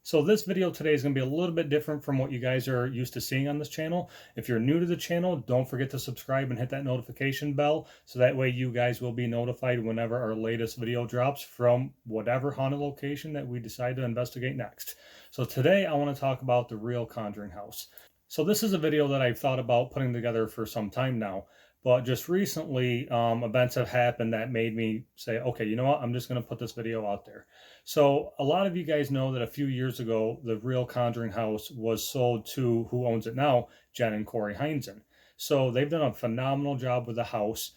So this video today is going to be a little bit different from what you guys are used to seeing on this channel. If you're new to the channel, don't forget to subscribe and hit that notification bell so that way you guys will be notified whenever our latest video drops from whatever haunted location that we decide to investigate next. So today I want to talk about the Real Conjuring House. So this is a video that I've thought about putting together for some time now, but just recently events have happened that made me say, okay, you know what, I'm just going to put this video out there. So a lot of you guys know that a few years ago, the Real Conjuring House was sold to who owns it now, Jen and Corey Heinzen. So they've done a phenomenal job with the house.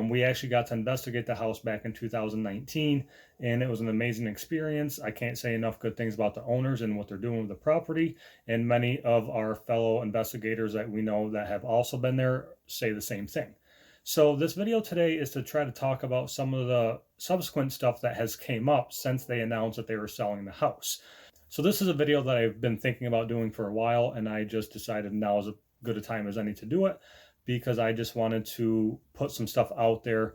We actually got to investigate the house back in 2019, and it was an amazing experience. I can't say enough good things about the owners and what they're doing with the property, and many of our fellow investigators that we know that have also been there say the same thing. So this video today is to try to talk about some of the subsequent stuff that has came up since they announced that they were selling the house. So this is a video that I've been thinking about doing for a while, and I just decided now is as good a time as any to do it because I just wanted to put some stuff out there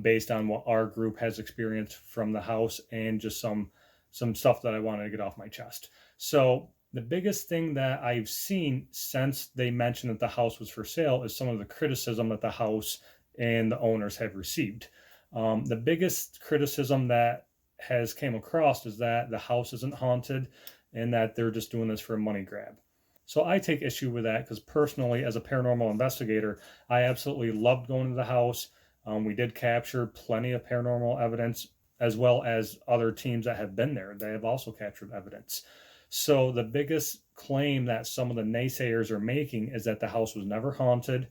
based on what our group has experienced from the house and just some stuff that I wanted to get off my chest. So the biggest thing that I've seen since they mentioned that the house was for sale is some of the criticism that the house and the owners have received. The biggest criticism that has came across is that the house isn't haunted and that they're just doing this for a money grab. So I take issue with that because personally, as a paranormal investigator, I absolutely loved going to the house. We did capture plenty of paranormal evidence as well as other teams that have been there. They have also captured evidence. So the biggest claim that some of the naysayers are making is that the house was never haunted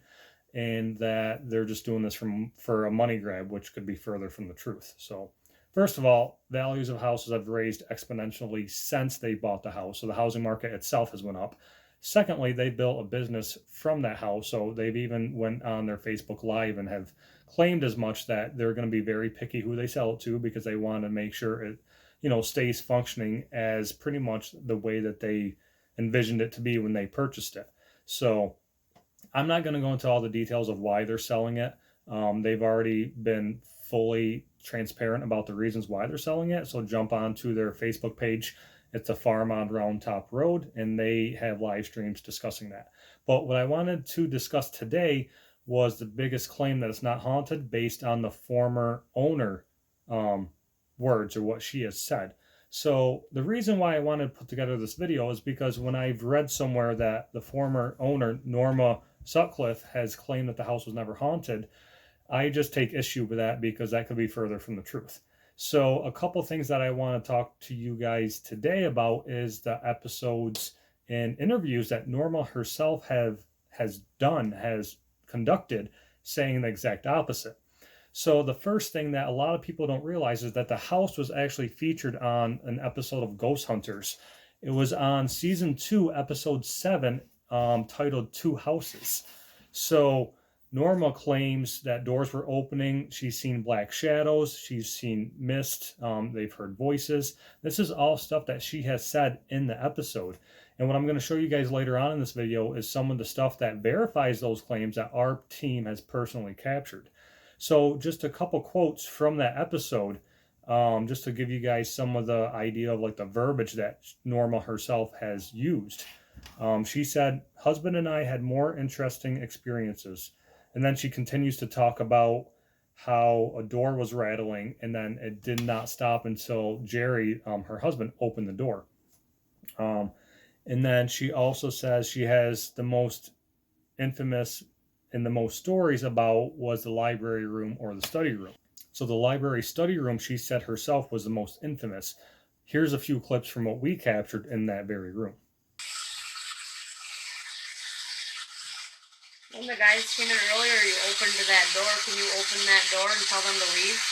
and that they're just doing this for a money grab, which could be further from the truth. So first of all, values of houses have raised exponentially since they bought the house. So the housing market itself has went up. Secondly, they built a business from that house. So they've even went on their Facebook Live and have claimed as much that they're going to be very picky who they sell it to because they want to make sure it stays functioning as pretty much the way that they envisioned it to be when they purchased it. So I'm not going to go into all the details of why they're selling it. They've already been fully transparent about the reasons why they're selling it. So jump on to their Facebook page. It's a farm on Round Top Road, and they have live streams discussing that. But what I wanted to discuss today was the biggest claim that it's not haunted based on the former owner words or what she has said. So the reason why I wanted to put together this video is because when I've read somewhere that the former owner, Norma Sutcliffe, has claimed that the house was never haunted, I just take issue with that because that could be further from the truth. So a couple things that I want to talk to you guys today about is the episodes and interviews that Norma herself has conducted, saying the exact opposite. So the first thing that a lot of people don't realize is that the house was actually featured on an episode of Ghost Hunters. It was on season 2, episode 7, titled Two Houses. So Norma claims that doors were opening. She's seen black shadows. She's seen mist. They've heard voices. This is all stuff that she has said in the episode. And what I'm going to show you guys later on in this video is some of the stuff that verifies those claims that our team has personally captured. So just a couple quotes from that episode, just to give you guys some of the idea of like the verbiage that Norma herself has used. She said, "Husband and I had more interesting experiences." And then she continues to talk about how a door was rattling and then it did not stop until Jerry, her husband, opened the door. And then she also says she has the most infamous and the most stories about was the library room or the study room. So the library study room, she said herself, was the most infamous. Here's a few clips from what we captured in that very room. When the guys came in earlier, you opened that door. Can you open that door and tell them to leave?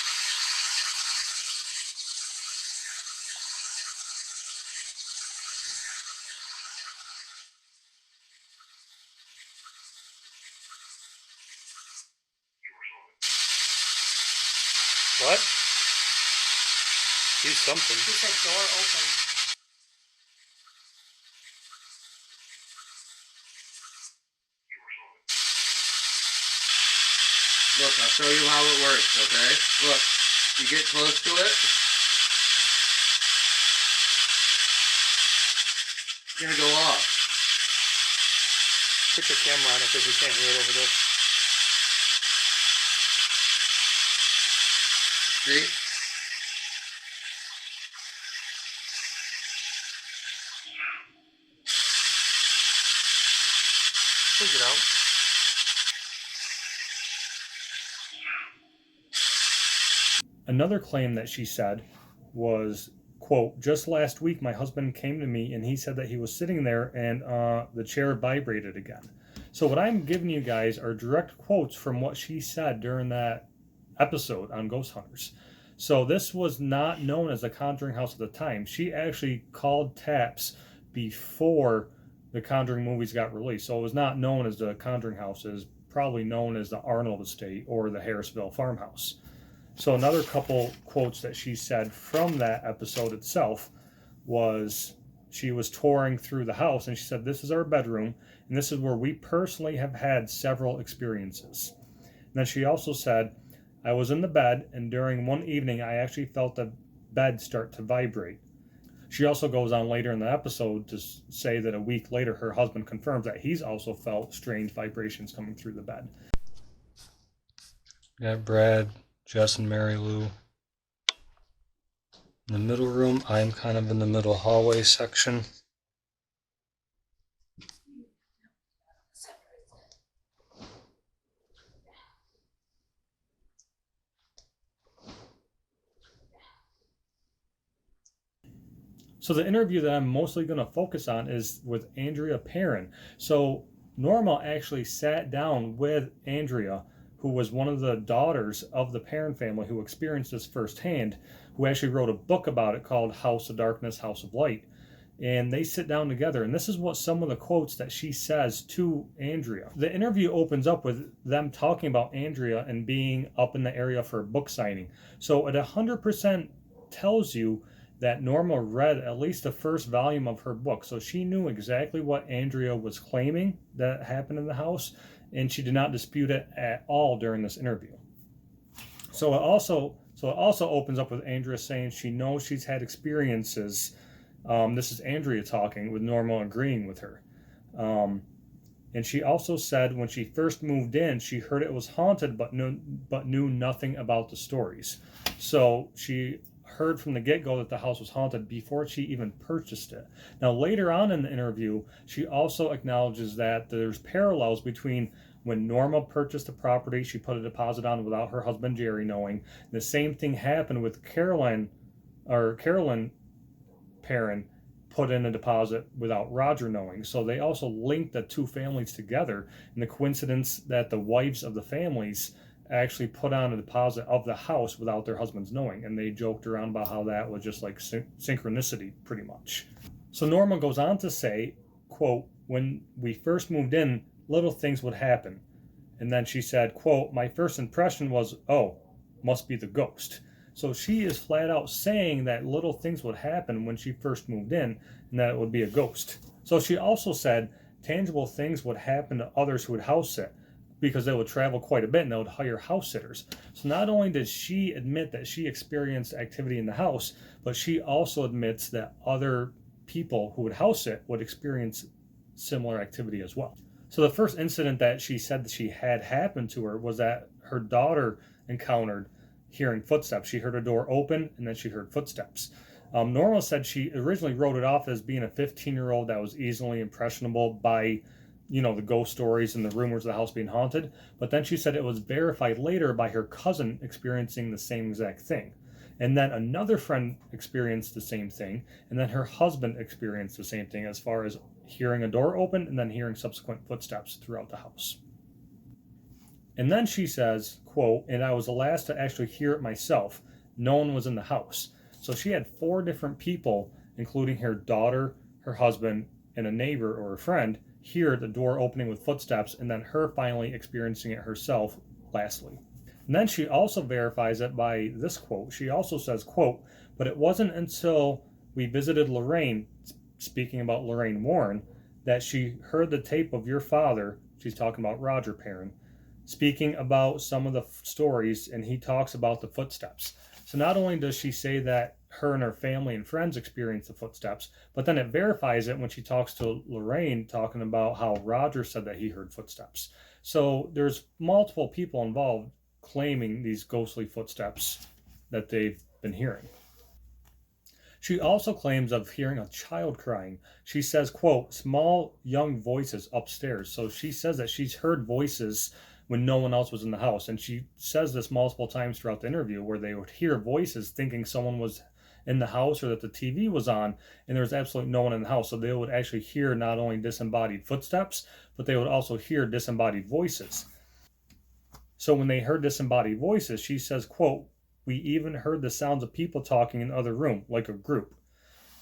What? Do something. He said door open. Look, I'll show you how it works, okay? Look, you get close to it. It's gonna go off. Put your camera on it because we can't hear it over this. See? Take it out. Another claim that she said was, quote, just last week my husband came to me and he said that he was sitting there and the chair vibrated again. So what I'm giving you guys are direct quotes from what she said during that episode on Ghost Hunters. So this was not known as the Conjuring House at the time. She actually called taps before the Conjuring movies got released. So it was not known as the Conjuring House. It was probably known as the Arnold Estate or the Harrisville Farmhouse. So another couple quotes that she said from that episode itself was she was touring through the house and she said, this is our bedroom and this is where we personally have had several experiences. And then she also said, I was in the bed and during one evening I actually felt the bed start to vibrate. She also goes on later in the episode to say that a week later her husband confirms that he's also felt strange vibrations coming through the bed. Got Brad, Jess, and Mary Lou in the middle room. I'm kind of in the middle hallway section. So the interview that I'm mostly going to focus on is with Andrea Perrin. So Norma actually sat down with Andrea, who was one of the daughters of the Perrin family who experienced this firsthand, who actually wrote a book about it called House of Darkness, House of Light. And they sit down together, and this is what some of the quotes that she says to Andrea. The interview opens up with them talking about Andrea and being up in the area for a book signing. So it 100% tells you that Norma read at least the first volume of her book. So she knew exactly what Andrea was claiming that happened in the house, and she did not dispute it at all during this interview. So it also opens up with Andrea saying she knows she's had experiences. This is Andrea talking with Norma agreeing with her. And she also said when she first moved in, she heard it was haunted, but knew nothing about the stories. So she heard from the get-go that the house was haunted before she even purchased it. Now later on in the interview, she also acknowledges that there's parallels between when Norma purchased the property, she put a deposit on without her husband Jerry knowing. The same thing happened with Carolyn Perrin put in a deposit without Roger knowing. So they also linked the two families together, and the coincidence that the wives of the families actually put on a deposit of the house without their husbands knowing, and they joked around about how that was just like synchronicity pretty much. So Norma goes on to say, quote, when we first moved in, little things would happen, and then she said, quote, my first impression was, oh, must be the ghost. So she is flat out saying that little things would happen when she first moved in and that it would be a ghost. So she also said tangible things would happen to others who would house sit, because they would travel quite a bit and they would hire house sitters. So not only did she admit that she experienced activity in the house, but she also admits that other people who would house sit would experience similar activity as well. So the first incident that she said that she had happened to her was that her daughter encountered hearing footsteps. She heard a door open and then she heard footsteps. Norma said she originally wrote it off as being a 15-year-old that was easily impressionable by the ghost stories and the rumors of the house being haunted. But then she said it was verified later by her cousin experiencing the same exact thing. And then another friend experienced the same thing. And then her husband experienced the same thing as far as hearing a door open and then hearing subsequent footsteps throughout the house. And then she says, quote, and I was the last to actually hear it myself. No one was in the house. So she had 4 different people, including her daughter, her husband, and a neighbor or a friend, hear the door opening with footsteps, and then her finally experiencing it herself lastly. And then she also verifies it by this quote. She also says, quote, but it wasn't until we visited Lorraine, speaking about Lorraine Warren, that she heard the tape of your father, she's talking about Roger Perrin, speaking about some of the stories, and he talks about the footsteps. So not only does she say that her and her family and friends experienced the footsteps, but then it verifies it when she talks to Lorraine, talking about how Roger said that he heard footsteps. So there's multiple people involved claiming these ghostly footsteps that they've been hearing. She also claims of hearing a child crying. She says, quote, small young voices upstairs. So she says that she's heard voices when no one else was in the house. And she says this multiple times throughout the interview, where they would hear voices thinking someone was in the house or that the TV was on, and there's absolutely no one in the house. So they would actually hear not only disembodied footsteps, but they would also hear disembodied voices. So when they heard disembodied voices, she says, quote, we even heard the sounds of people talking in the other room, like a group.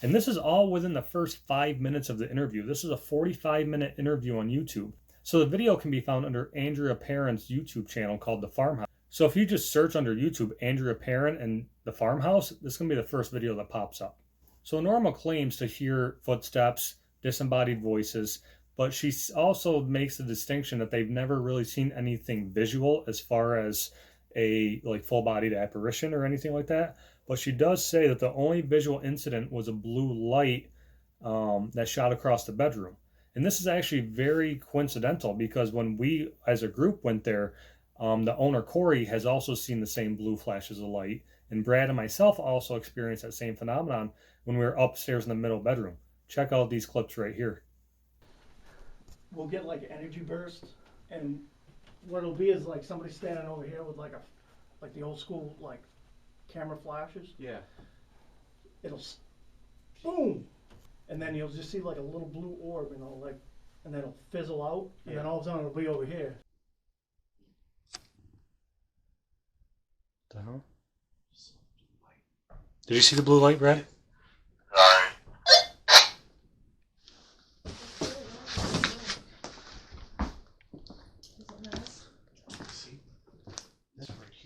And this is all within the first 5 minutes of the interview. This is a 45-minute interview on YouTube. So the video can be found under Andrea Perron's YouTube channel called The Farmhouse. So if you just search under YouTube, Andrea Perron and The Farmhouse, this is going to be the first video that pops up. So Norma claims to hear footsteps, disembodied voices, but she also makes the distinction that they've never really seen anything visual as far as a like full-bodied apparition or anything like that. But she does say that the only visual incident was a blue light that shot across the bedroom. And this is actually very coincidental, because when we as a group went there, the owner Corey has also seen the same blue flashes of light, and Brad and myself also experienced that same phenomenon when we were upstairs in the middle bedroom. Check out these clips right here. We'll get like energy bursts, and what it'll be is like somebody standing over here with like the old school like camera flashes. Yeah. It'll boom, and then you'll just see like a little blue orb, you know, like, and then it'll fizzle out, and then all of a sudden it'll be over here. The hell? Did you see the blue light, Brad?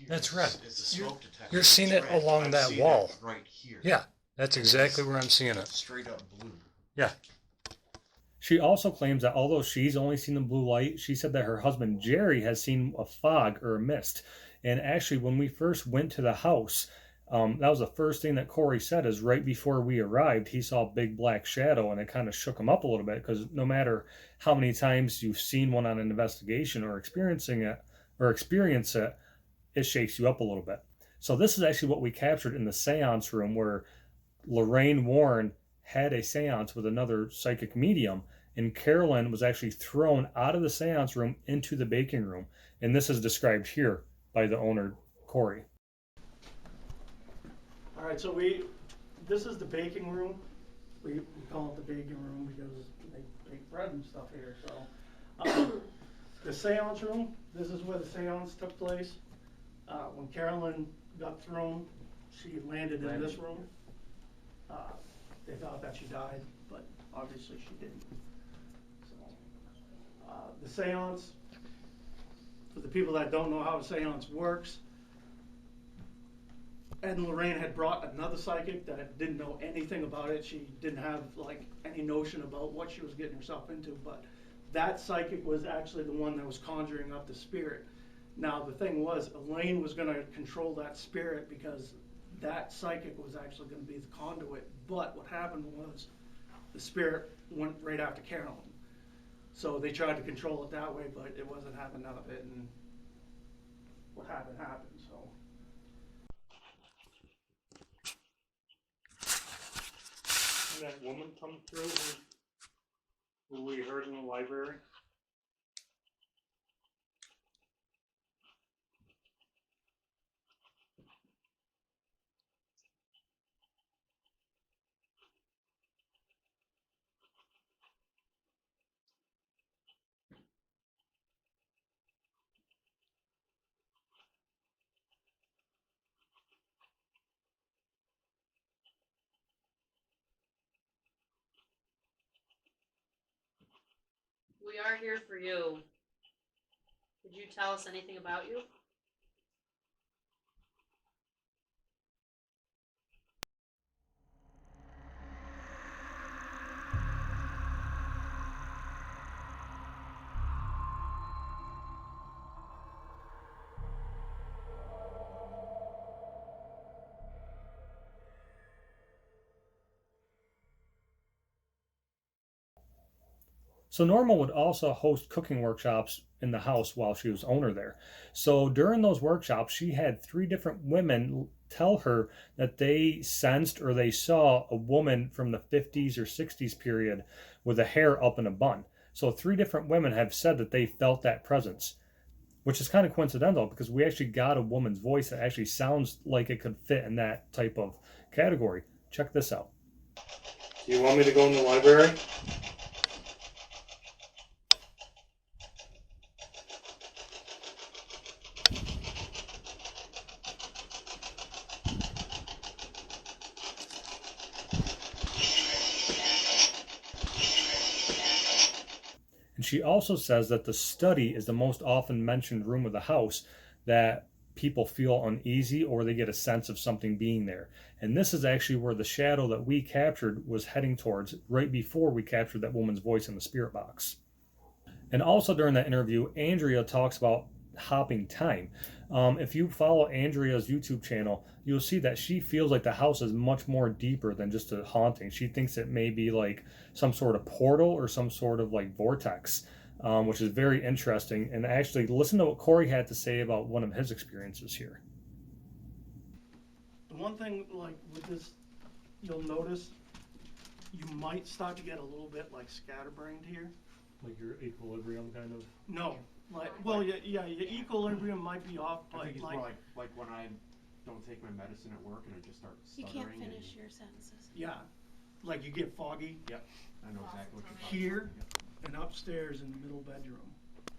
That's red. You're seeing it along that wall. Right here. Yeah, that's exactly where I'm seeing it. Straight up blue. Yeah. She also claims that although she's only seen the blue light, she said that her husband Jerry has seen a fog or a mist. And actually, when we first went to the house, that was the first thing that Corey said, is right before we arrived, he saw a big black shadow, and it kind of shook him up a little bit, because no matter how many times you've seen one on an investigation or experience it, it shakes you up a little bit. So this is actually what we captured in the seance room, where Lorraine Warren had a seance with another psychic medium, and Carolyn was actually thrown out of the seance room into the baking room. And this is described here by the owner, Corey. All right, so this is the baking room. We call it the baking room because they bake bread and stuff here. So the seance room, this is where the seance took place. When Carolyn got thrown, she landed in this room. They thought that she died, but obviously she didn't. So, the seance, for the people that don't know how a seance works, Ed and Lorraine had brought another psychic that didn't know anything about it. She didn't have like any notion about what she was getting herself into, but that psychic was actually the one that was conjuring up the spirit. Now the thing was, Elaine was going to control that spirit because that psychic was actually going to be the conduit. But what happened was the spirit went right after Carolyn. So they tried to control it that way, but it wasn't having none of it, and what happened happened. So And that woman come through who we heard in the library? We are here for you. Could you tell us anything about you? So Norma would also host cooking workshops in the house while she was owner there. So during those workshops, she had 3 different women tell her that they sensed or they saw a woman from the 50s or 60s period with a hair up in a bun. So 3 different women have said that they felt that presence, which is kind of coincidental because we actually got a woman's voice that actually sounds like it could fit in that type of category. Check this out. Do you want me to go in the library? And she also says that the study is the most often mentioned room of the house that people feel uneasy or they get a sense of something being there. And this is actually where the shadow that we captured was heading towards right before we captured that woman's voice in the spirit box. And also during that interview, Andrea talks about hopping time. If you follow Andrea's YouTube channel, you'll see that she feels like the house is much more deeper than just a haunting. She thinks it may be like some sort of portal or some sort of like vortex, which is very interesting. And actually, listen to what Corey had to say about one of his experiences here. The one thing, like with this, you'll notice you might start to get a little bit like scatterbrained here. Like your equilibrium kind of? No, like, well, yeah, your equilibrium might be off, I but think it's like, more like when I don't take my medicine at work and I just start You stuttering. can't finish your sentences. yeah, like you get foggy Yep, I know exactly what you're talking here about. and upstairs in the middle bedroom.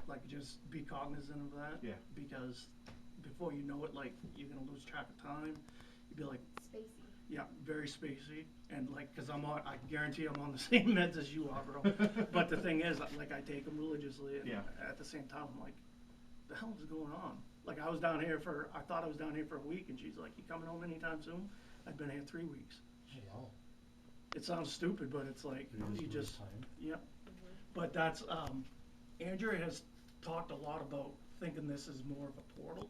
Like, just be cognizant of that. Yeah. Because before you know it, like, you're gonna lose track of time. You'd be like, Spacey. yeah, very spacey, and like, cause I guarantee I'm on the same meds as you are, bro. But the thing is, like, I take them religiously, and Yeah. at the same time, I'm like, the hell is going on? Like, I thought I was down here for a week, and she's like, you coming home anytime soon? I've been here 3 weeks. Wow. It sounds stupid, but it's like, you just, yeah. But that's, Andrea has talked a lot about thinking this is more of a portal.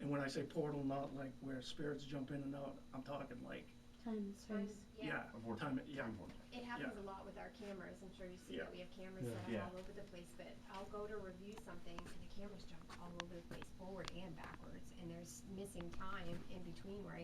And when I say portal, not like where spirits jump in and out, I'm talking like, Time and space. yeah, A vortex. time, yeah. Time vortex. It happens Yeah. a lot with our cameras. I'm sure you see Yeah. that we have cameras Yeah. set up Yeah. all over the place, but I'll go to review something and the cameras jump all over the place, forward and backwards, and there's missing time in between where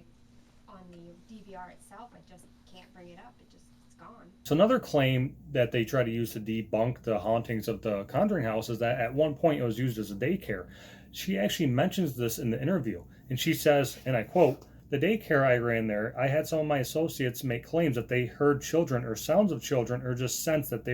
on the DVR itself, I just can't bring it up. It's gone. So another claim that they try to use to debunk the hauntings of the Conjuring House is that at one point it was used as a daycare. She actually mentions this in the interview, and she says, and I quote, "The daycare I ran there, I had some of my associates make claims that they heard children or sounds of children or just sensed that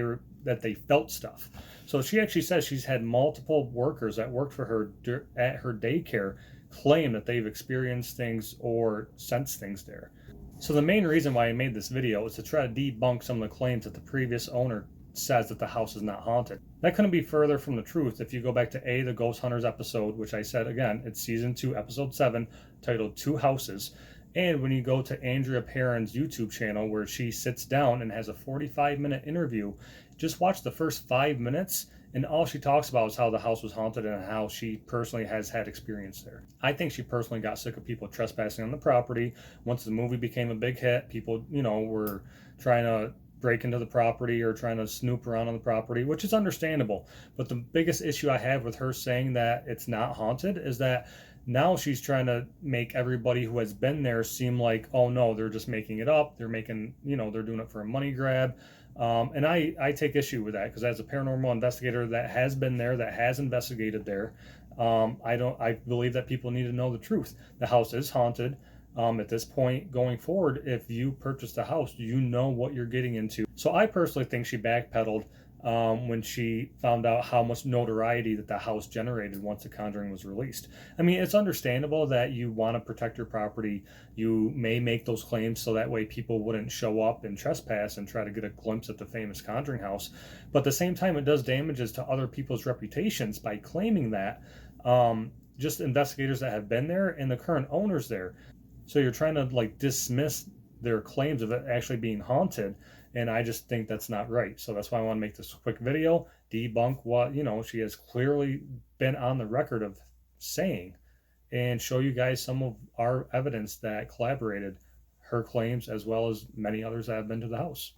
they felt stuff." So she actually says she's had multiple workers that worked for her at her daycare claim that they've experienced things or sensed things there. So the main reason why I made this video is to try to debunk some of the claims that the previous owner says that the house is not haunted. That couldn't be further from the truth if you go back to the Ghost Hunters episode, which I said again, it's season 2, episode 7, titled 2 Houses. And when you go to Andrea Perron's YouTube channel where she sits down and has a 45-minute interview, just watch the first 5 minutes and all she talks about is how the house was haunted and how she personally has had experience there. I think she personally got sick of people trespassing on the property. Once the movie became a big hit, people, were trying to break into the property or trying to snoop around on the property, which is understandable. But the biggest issue I have with her saying that it's not haunted is that now she's trying to make everybody who has been there seem like, oh no, they're just making it up. They're making, they're doing it for a money grab. And I take issue with that because as a paranormal investigator that has been there, that has investigated there, I believe that people need to know the truth. The house is haunted. At this point going forward, if you purchase the house, you know what you're getting into. So I personally think she backpedaled when she found out how much notoriety that the house generated once The Conjuring was released. I mean, it's understandable that you want to protect your property. You may make those claims so that way people wouldn't show up and trespass and try to get a glimpse at the famous Conjuring house. But at the same time, it does damages to other people's reputations by claiming that, just investigators that have been there and the current owners there. So you're trying to dismiss their claims of it actually being haunted, and I just think that's not right. So that's why I want to make this quick video, debunk what she has clearly been on the record of saying, and show you guys some of our evidence that collaborated her claims as well as many others that have been to the house.